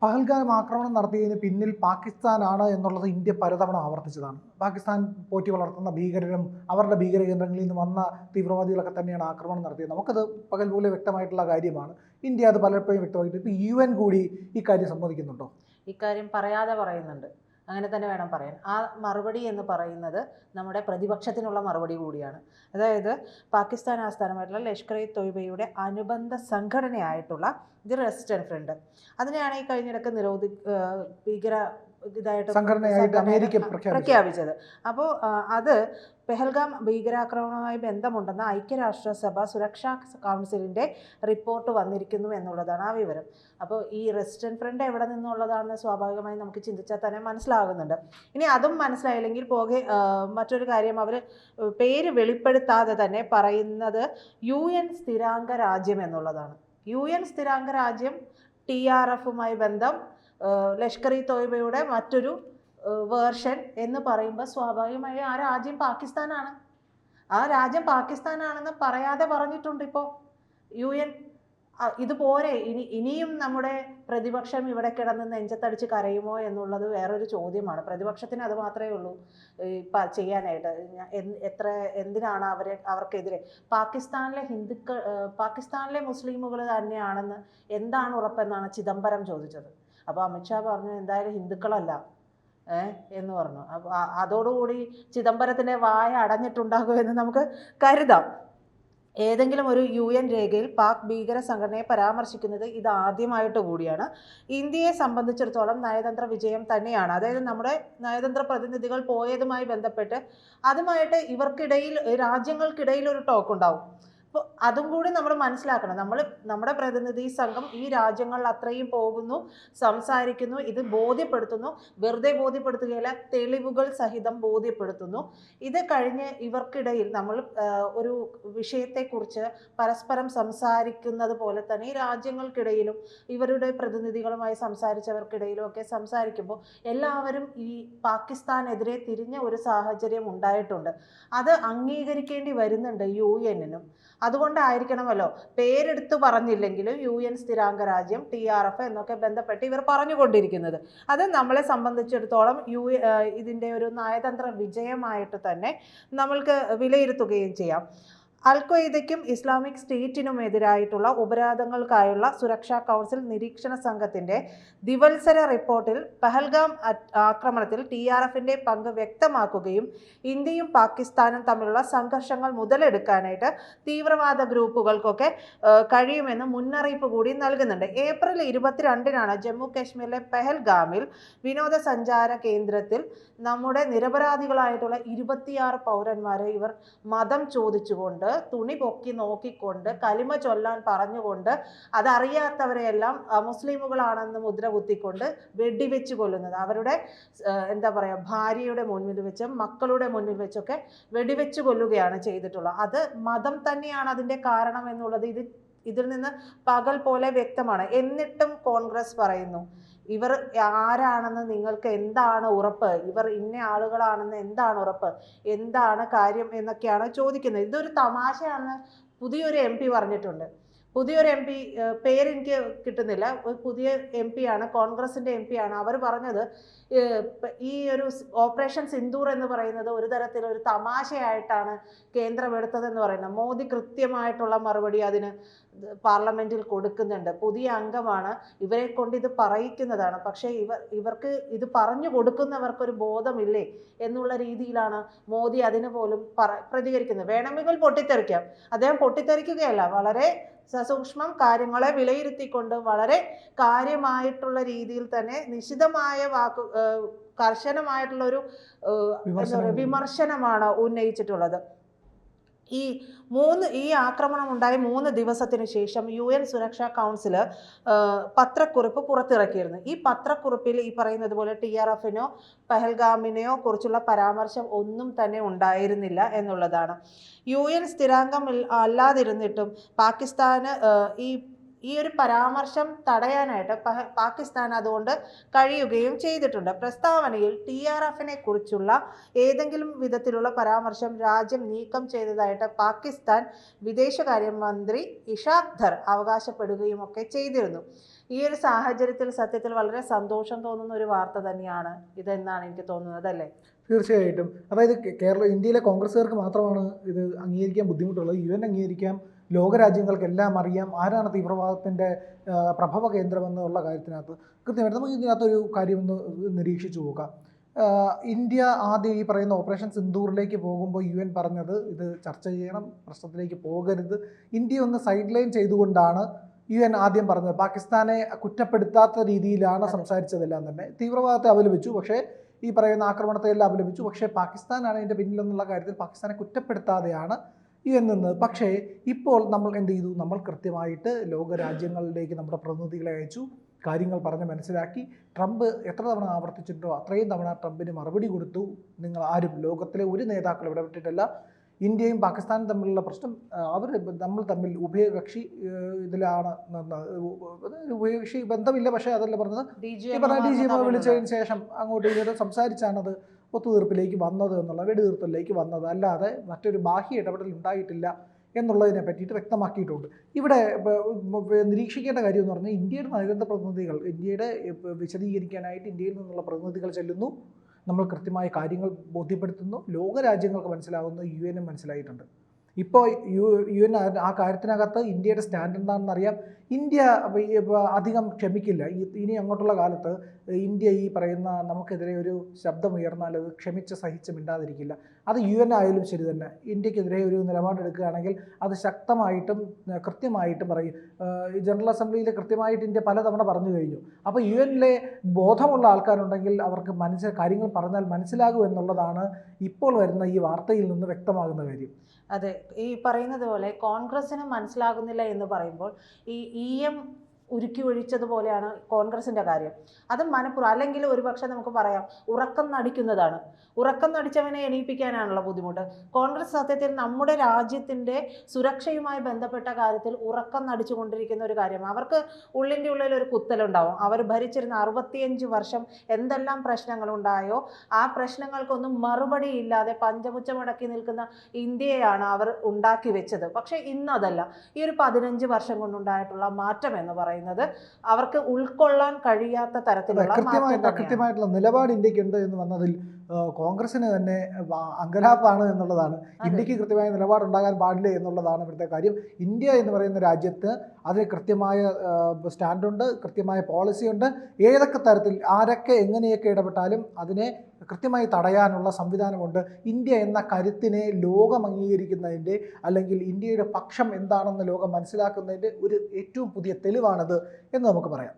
പഹൽഗാം ആക്രമണം നടത്തിയതിന് പിന്നിൽ പാകിസ്ഥാനാണ് എന്നുള്ളത് ഇന്ത്യ പലതവണ ആവർത്തിച്ചതാണ്. പാകിസ്ഥാൻ പോറ്റി വളർത്തുന്ന ഭീകരരും അവരുടെ ഭീകര കേന്ദ്രങ്ങളിൽ നിന്ന് വന്ന തീവ്രവാദികളൊക്കെ തന്നെയാണ് ആക്രമണം നടത്തിയത്. നമുക്കത് പകൽ പോലെ വ്യക്തമായിട്ടുള്ള കാര്യമാണ്. ഇന്ത്യ അത് പലപ്പോഴും വ്യക്തമായിട്ട് ഇപ്പോൾ UN കൂടി ഇക്കാര്യം സമ്മതിക്കുന്നുണ്ടോ? ഇക്കാര്യം പറയാതെ പറയുന്നുണ്ട്. അങ്ങനെ തന്നെ വേണം പറയാൻ. ആ മറുപടി എന്ന് പറയുന്നത് നമ്മുടെ പ്രതിപക്ഷത്തിനുള്ള മറുപടി കൂടിയാണ്. അതായത് പാകിസ്ഥാൻ ആസ്ഥാനമായിട്ടുള്ള ലഷ്കർ ഇ തൊയ്ബയുടെ അനുബന്ധ സംഘടനയായിട്ടുള്ള ദി റെസിസ്റ്റന്റ് ഫ്രണ്ട്, അതിനെയാണ് ഈ കഴിഞ്ഞിടക്ക് ഭീകര സംഘടനയായിട്ട് അമേരിക്ക പ്രഖ്യാപിച്ചത്. അപ്പോൾ അത് പെഹൽഗാം ഭീകരാക്രമണവുമായി ബന്ധമുണ്ടെന്ന ഐക്യരാഷ്ട്രസഭ സുരക്ഷാ കൗൺസിലിൻ്റെ റിപ്പോർട്ട് വന്നിരിക്കുന്നു എന്നുള്ളതാണ് ആ വിവരം. അപ്പോൾ ഈ റെസിസ്റ്റന്റ് ഫ്രണ്ട് എവിടെ നിന്നുള്ളതാണെന്ന് സ്വാഭാവികമായി നമുക്ക് ചിന്തിച്ചാൽ തന്നെ മനസ്സിലാകുന്നുണ്ട്. ഇനി അതും മനസ്സിലായില്ലെങ്കിൽ മറ്റൊരു കാര്യം, അവർ പേര് വെളിപ്പെടുത്താതെ തന്നെ പറയുന്നത് UN സ്ഥിരാംഗ രാജ്യം എന്നുള്ളതാണ്. UN സ്ഥിരാംഗ രാജ്യം, TRFുമായി ബന്ധം, ലഷ്കർ ഇ തോയ്ബയുടെ മറ്റൊരു വേർഷൻ എന്ന് പറയുമ്പോൾ സ്വാഭാവികമായി ആ രാജ്യം പാകിസ്ഥാനാണ്. ആ രാജ്യം പാകിസ്ഥാനാണെന്ന് പറയാതെ പറഞ്ഞിട്ടുണ്ട് ഇപ്പോൾ UN. ഇത് പോരെ? ഇനിയും നമ്മുടെ പ്രതിപക്ഷം ഇവിടെ കിടന്ന് നെഞ്ചത്തടിച്ച് കരയുമോ എന്നുള്ളത് വേറൊരു ചോദ്യമാണ്. പ്രതിപക്ഷത്തിന് അത് മാത്രമേ ഉള്ളൂ ചെയ്യാനായിട്ട്. എന്തിനാണ് അവർക്കെതിരെ പാകിസ്ഥാനിലെ മുസ്ലിമുകൾ തന്നെയാണെന്ന് എന്താണ് ഉറപ്പെന്നാണ് ചിദംബരം ചോദിച്ചത്. അപ്പോൾ അമിത്ഷാ പറഞ്ഞു എന്തായാലും ഹിന്ദുക്കളല്ല എന്ന് പറഞ്ഞു. അപ്പോൾ അതോടുകൂടി ചിദംബരത്തിൻ്റെ വായ അടഞ്ഞിട്ടുണ്ടാകുമെന്ന് നമുക്ക് കരുതാം. ഏതെങ്കിലും ഒരു UN രേഖയിൽ പാക് ഭീകര സംഘടനയെ പരാമർശിക്കുന്നത് ഇത് ആദ്യമായിട്ട് കൂടിയാണ്. ഇന്ത്യയെ സംബന്ധിച്ചിടത്തോളം നയതന്ത്ര വിജയം തന്നെയാണ്. അതായത് നമ്മുടെ നയതന്ത്ര പ്രതിനിധികൾ പോയതുമായി ബന്ധപ്പെട്ട് അതുമായിട്ട് ഇവർക്കിടയിൽ, രാജ്യങ്ങൾക്കിടയിൽ ഒരു ടോക്ക് ഉണ്ടാവും. അപ്പോൾ അതും കൂടി നമ്മൾ മനസ്സിലാക്കണം. നമ്മുടെ പ്രതിനിധി സംഘം ഈ രാജ്യങ്ങളിൽ അത്രയും പോകുന്നു, സംസാരിക്കുന്നു, ഇത് ബോധ്യപ്പെടുത്തുന്നു. വെറുതെ ബോധ്യപ്പെടുത്തുകയല്ല, തെളിവുകൾ സഹിതം ബോധ്യപ്പെടുത്തുന്നു. ഇത് കഴിഞ്ഞ് ഇവർക്കിടയിൽ നമ്മൾ ഒരു വിഷയത്തെക്കുറിച്ച് പരസ്പരം സംസാരിക്കുന്നത് പോലെ തന്നെ ഈ രാജ്യങ്ങൾക്കിടയിലും ഇവരുടെ പ്രതിനിധികളുമായി സംസാരിച്ചവർക്കിടയിലും ഒക്കെ സംസാരിക്കുമ്പോൾ എല്ലാവരും ഈ പാകിസ്ഥാനെതിരെ തിരിഞ്ഞ ഒരു സാഹചര്യം ഉണ്ടായിട്ടുണ്ട്. അത് അംഗീകരിക്കേണ്ടി വരുന്നുണ്ട് UN-നും. അതുകൊണ്ടായിരിക്കണമല്ലോ പേരെടുത്ത് പറഞ്ഞില്ലെങ്കിലും UN സ്ഥിരാംഗ രാജ്യം, TRF എന്നൊക്കെ ബന്ധപ്പെട്ട് ഇവർ പറഞ്ഞുകൊണ്ടിരിക്കുന്നത്. അത് നമ്മളെ സംബന്ധിച്ചിടത്തോളം ഇതിൻ്റെ ഒരു നയതന്ത്ര വിജയമായിട്ട് തന്നെ നമ്മൾക്ക് വിലയിരുത്തുകയും ചെയ്യാം. അൽ-ഖ്വയ്ദയ്ക്കും ഇസ്ലാമിക് സ്റ്റേറ്റിനുമെതിരായിട്ടുള്ള ഉപരാധങ്ങൾക്കായുള്ള സുരക്ഷാ കൗൺസിൽ നിരീക്ഷണ സംഘത്തിൻ്റെ ദിവത്സര റിപ്പോർട്ടിൽ പഹൽഗാം ആക്രമണത്തിൽ TRFിൻ്റെ പങ്ക് വ്യക്തമാക്കുകയും ഇന്ത്യയും പാകിസ്ഥാനും തമ്മിലുള്ള സംഘർഷങ്ങൾ മുതലെടുക്കാനായിട്ട് തീവ്രവാദ ഗ്രൂപ്പുകൾക്കൊക്കെ കഴിയുമെന്ന് മുന്നറിയിപ്പ് കൂടി നൽകുന്നുണ്ട്. ഏപ്രിൽ 22-നാണ് ജമ്മു കാശ്മീരിലെ പെഹൽഗാമിൽ വിനോദസഞ്ചാര കേന്ദ്രത്തിൽ നമ്മുടെ നിരപരാധികളായിട്ടുള്ള 26 പൗരന്മാരെ ഇവർ മതം ചോദിച്ചുകൊണ്ട്, തുണി പൊക്കി നോക്കിക്കൊണ്ട്, കലിമ ചൊല്ലാൻ പറഞ്ഞുകൊണ്ട്, അതറിയാത്തവരെയെല്ലാം മുസ്ലിമുകളാണെന്ന് മുദ്ര കുത്തിക്കൊണ്ട് വെടിവെച്ച് കൊല്ലുന്നത്. അവരുടെ ഭാര്യയുടെ മുന്നിൽ വെച്ചും മക്കളുടെ മുന്നിൽ വെച്ചൊക്കെ വെടിവെച്ച് കൊല്ലുകയാണ് ചെയ്തിട്ടുള്ളത്. അത് മതം തന്നെയാണ് അതിൻ്റെ കാരണം എന്നുള്ളത് ഇതിൽ നിന്ന് പകൽ പോലെ വ്യക്തമാണ്. എന്നിട്ടും കോൺഗ്രസ് പറയുന്നു ഇവർ ആരാണെന്ന് നിങ്ങൾക്ക് എന്താണ് ഉറപ്പ്, ഇവർ ഇന്ന ആളുകളാണെന്ന് എന്താണ് ഉറപ്പ്, എന്താണ് കാര്യം എന്നൊക്കെയാണ് ചോദിക്കുന്നത്. ഇതൊരു തമാശയാണെന്ന് പുതിയൊരു MP പറഞ്ഞിട്ടുണ്ട്. പുതിയൊരു MP, പേരെനിക്ക് കിട്ടുന്നില്ല, പുതിയ MP ആണ്, കോൺഗ്രസിൻ്റെ MP ആണ്. അവർ പറഞ്ഞത് ഈ ഒരു ഓപ്പറേഷൻ സിന്ദൂർ എന്ന് പറയുന്നത് ഒരു തരത്തിലൊരു തമാശയായിട്ടാണ് കേന്ദ്രം എടുത്തതെന്ന് പറയുന്നത്. മോദി കൃത്യമായിട്ടുള്ള മറുപടി അതിന് പാർലമെൻറ്റിൽ കൊടുക്കുന്നുണ്ട്. പുതിയ അംഗമാണ്, ഇവരെ കൊണ്ട് ഇത് പറയിക്കുന്നതാണ്. പക്ഷേ ഇവർക്ക് ഇത് പറഞ്ഞു കൊടുക്കുന്നവർക്കൊരു ബോധമില്ലേ എന്നുള്ള രീതിയിലാണ് മോദി അതിന് പോലും പ്രതികരിക്കുന്നത്. വേണമെങ്കിൽ പൊട്ടിത്തെറിക്കാം. അദ്ദേഹം പൊട്ടിത്തെറിക്കുകയല്ല, വളരെ സസൂക്ഷ്മം കാര്യങ്ങളെ വിലയിരുത്തിക്കൊണ്ട് വളരെ കാര്യമായിട്ടുള്ള രീതിയിൽ തന്നെ നിശിതമായ കർശനമായിട്ടുള്ളൊരു വിമർശനമാണ് ഉന്നയിച്ചിട്ടുള്ളത്. ഈ ആക്രമണം ഉണ്ടായ 3 ദിവസത്തിന് ശേഷം UN സുരക്ഷാ കൗൺസിൽ പത്രക്കുറിപ്പ് പുറത്തിറക്കിയിരുന്നു. ഈ പത്രക്കുറിപ്പിൽ ഈ പറയുന്നത് പോലെ TRFിനോ പഹൽഗാമിനെയോ കുറിച്ചുള്ള പരാമർശം ഒന്നും തന്നെ ഉണ്ടായിരുന്നില്ല എന്നുള്ളതാണ്. UN സ്ഥിരാംഗം അല്ലാതിരുന്നിട്ടും പാകിസ്ഥാന് ഈ ഒരു പരാമർശം തടയാനായിട്ട് പാകിസ്ഥാൻ അതുകൊണ്ട് കഴിയുകയും ചെയ്തിട്ടുണ്ട്. പ്രസ്താവനയിൽ TRFിനെ കുറിച്ചുള്ള ഏതെങ്കിലും വിധത്തിലുള്ള പരാമർശം രാജ്യം നീക്കം ചെയ്തതായിട്ട് പാകിസ്ഥാൻ വിദേശകാര്യമന്ത്രി ഇഷാഖ് ദർ അവകാശപ്പെടുകയും ഒക്കെ ചെയ്തിരുന്നു. ഈ ഒരു സാഹചര്യത്തിൽ സത്യത്തിൽ വളരെ സന്തോഷം തോന്നുന്ന ഒരു വാർത്ത തന്നെയാണ് ഇതെന്നാണ് എനിക്ക് തോന്നുന്നത്, അല്ലേ? തീർച്ചയായിട്ടും. അതായത് ഇന്ത്യയിലെ കോൺഗ്രസ്സുകാർക്ക് മാത്രമാണ് ഇത് അംഗീകരിക്കാൻ ബുദ്ധിമുട്ടുള്ളത്. UN അംഗീകരിക്കാം, ലോകരാജ്യങ്ങൾക്കെല്ലാം അറിയാം ആരാണ് തീവ്രവാദത്തിൻ്റെ പ്രഭവ കേന്ദ്രമെന്നുള്ള കാര്യത്തിനകത്ത്. കൃത്യമായിട്ട് നമുക്ക് ഇതിനകത്തൊരു കാര്യം ഒന്ന് നിരീക്ഷിച്ചു നോക്കാം. ഇന്ത്യ ആദ്യം ഈ പറയുന്ന ഓപ്പറേഷൻ സിന്ദൂറിലേക്ക് പോകുമ്പോൾ UN പറഞ്ഞത് ഇത് ചർച്ച ചെയ്യണം, പ്രശ്നത്തിലേക്ക് പോകരുത്. ഇന്ത്യ ഒന്ന് സൈഡ് ലൈൻ ചെയ്തുകൊണ്ടാണ് UN ആദ്യം പറഞ്ഞത്. പാകിസ്ഥാനെ കുറ്റപ്പെടുത്താത്ത രീതിയിലാണ് സംസാരിച്ചതെല്ലാം തന്നെ. തീവ്രവാദത്തെ അപലപിച്ചു, പക്ഷേ ഈ പറയുന്ന ആക്രമണത്തെ എല്ലാം അപലപിച്ചു. പക്ഷേ പാകിസ്ഥാനാണ് ഇതിൻ്റെ പിന്നിലെന്നുള്ള കാര്യത്തിൽ പാകിസ്ഥാനെ കുറ്റപ്പെടുത്താതെയാണ് UN നിന്നത്. പക്ഷേ ഇപ്പോൾ നമ്മൾ എന്ത് ചെയ്തു? നമ്മൾ കൃത്യമായിട്ട് ലോകരാജ്യങ്ങളിലേക്ക് നമ്മുടെ പ്രതിനിധികളെ അയച്ചു, കാര്യങ്ങൾ പറഞ്ഞ് മനസ്സിലാക്കി. ട്രംപ് എത്ര തവണ ആവർത്തിച്ചിട്ടുണ്ടോ അത്രയും തവണ ട്രംപിന് മറുപടി കൊടുത്തു. നിങ്ങൾ ആരും ലോകത്തിലെ ഒരു നേതാക്കളും ഇടപെട്ടിട്ടല്ല. ഇന്ത്യയും പാകിസ്ഥാനും തമ്മിലുള്ള പ്രശ്നം നമ്മൾ തമ്മിൽ ഉഭയകക്ഷി ഇതിലാണ്. ഉഭയകക്ഷി ബന്ധമില്ല, പക്ഷേ അതല്ല പറഞ്ഞത്, ഈ പറഞ്ഞ DGMO വിളിച്ചതിന് ശേഷം അങ്ങോട്ടും ഇങ്ങോട്ടും സംസാരിച്ചാണത് ഒത്തുതീർപ്പിലേക്ക് വന്നത് എന്നുള്ള വെടിതീർപ്പിലേക്ക് വന്നത്. അല്ലാതെ മറ്റൊരു ബാഹ്യ ഇടപെടൽ ഉണ്ടായിട്ടില്ല എന്നുള്ളതിനെ പറ്റിയിട്ട് വ്യക്തമാക്കിയിട്ടുണ്ട്. ഇവിടെ നിരീക്ഷിക്കേണ്ട കാര്യം എന്ന് പറഞ്ഞാൽ ഇന്ത്യയുടെ നയതന്ത്ര പ്രതിനിധികൾ, ഇന്ത്യയുടെ വിശദീകരിക്കാനായിട്ട് ഇന്ത്യയിൽ നിന്നുള്ള പ്രതിനിധികൾ ചെല്ലുന്നു, നമ്മൾ കൃത്യമായ കാര്യങ്ങൾ ബോധ്യപ്പെടുത്തുന്നു, ലോകരാജ്യങ്ങൾക്ക് മനസ്സിലാകുന്നു, UN മനസ്സിലായിട്ടുണ്ട്. ഇപ്പോൾ UN ആ കാര്യത്തിനകത്ത് ഇന്ത്യയുടെ സ്റ്റാൻഡ് എന്താണെന്ന് അറിയാം. ഇന്ത്യ അധികം ക്ഷമിക്കില്ല. ഇനി അങ്ങോട്ടുള്ള കാലത്ത് ഇന്ത്യ ഈ പറയുന്ന നമുക്കെതിരെ ഒരു ശബ്ദമുയർന്നാൽ അത് ക്ഷമിച്ച് സഹിച്ച് മിണ്ടാതിരിക്കില്ല. അത് UN ആയാലും ശരി തന്നെ. ഇന്ത്യക്കെതിരെ ഒരു നിലപാടെടുക്കുകയാണെങ്കിൽ അത് ശക്തമായിട്ടും കൃത്യമായിട്ടും പറയും. ജനറൽ അസംബ്ലിയിൽ കൃത്യമായിട്ട് ഇന്ത്യ പലതവണ പറഞ്ഞു കഴിഞ്ഞു. അപ്പോൾ UN ബോധമുള്ള ആൾക്കാരുണ്ടെങ്കിൽ അവർക്ക് കാര്യങ്ങൾ പറഞ്ഞാൽ മനസ്സിലാകൂ എന്നുള്ളതാണ് ഇപ്പോൾ വരുന്ന ഈ വാർത്തയിൽ നിന്ന് വ്യക്തമാകുന്ന കാര്യം. അതെ, ഈ പറയുന്നത് പോലെ കോൺഗ്രസ്സിന് മനസ്സിലാകുന്നില്ല എന്ന് പറയുമ്പോൾ ഈ EM ഉരുക്കി ഒഴിച്ചതുപോലെയാണ് കോൺഗ്രസിൻ്റെ കാര്യം. അത് മനഃപൂർവ്വം, അല്ലെങ്കിൽ ഒരുപക്ഷെ നമുക്ക് പറയാം ഉറക്കം നടിക്കുന്നതാണ്. ഉറക്കം നടിച്ചവനെ എണീപ്പിക്കാനാണല്ലോ ബുദ്ധിമുട്ട്. കോൺഗ്രസ് സത്യത്തിൽ നമ്മുടെ രാജ്യത്തിൻ്റെ സുരക്ഷയുമായി ബന്ധപ്പെട്ട കാര്യത്തിൽ ഉറക്കം നടിച്ചുകൊണ്ടിരിക്കുന്ന ഒരു കാര്യമാണ്. അവർക്ക് ഉള്ളിൻ്റെ ഉള്ളിൽ ഒരു കുത്തലുണ്ടാവും. അവർ ഭരിച്ചിരുന്ന 65 വർഷം എന്തെല്ലാം പ്രശ്നങ്ങളുണ്ടായോ ആ പ്രശ്നങ്ങൾക്കൊന്നും മറുപടി ഇല്ലാതെ പഞ്ചമുച്ചമടക്കി നിൽക്കുന്ന ഇന്ത്യയാണ് അവർ ഉണ്ടാക്കി വെച്ചത്. പക്ഷേ ഇന്നതല്ല. ഈ ഒരു 15 വർഷം കൊണ്ടുണ്ടായിട്ടുള്ള മാറ്റം എന്ന് പറയുന്നത് അവർക്ക് ഉൾക്കൊള്ളാൻ കഴിയാത്ത തരത്തിലുള്ള കൃത്യമായിട്ടുള്ള നിലപാട് ഇന്ത്യക്കുണ്ട് എന്ന് വന്നതിൽ കോൺഗ്രസിന് തന്നെ അങ്കലാപ്പാണ് എന്നുള്ളതാണ്. ഇന്ത്യക്ക് കൃത്യമായ നിലപാടുണ്ടാകാൻ പാടില്ല എന്നുള്ളതാണ് ഇവിടുത്തെ കാര്യം. ഇന്ത്യ എന്ന് പറയുന്ന രാജ്യത്ത് അതിന് കൃത്യമായ സ്റ്റാൻഡുണ്ട്, കൃത്യമായ പോളിസിയുണ്ട്. ഏതൊക്കെ തരത്തിൽ ആരൊക്കെ എങ്ങനെയൊക്കെ ഇടപെട്ടാലും അതിനെ കൃത്യമായി തടയാനുള്ള സംവിധാനമുണ്ട്. ഇന്ത്യ എന്ന കരുത്തിനെ ലോകം അംഗീകരിക്കുന്നതിൻ്റെ, അല്ലെങ്കിൽ ഇന്ത്യയുടെ പക്ഷം എന്താണെന്ന് ലോകം മനസ്സിലാക്കുന്നതിൻ്റെ ഒരു ഏറ്റവും പുതിയ തെളിവാണത് എന്ന് നമുക്ക് പറയാം.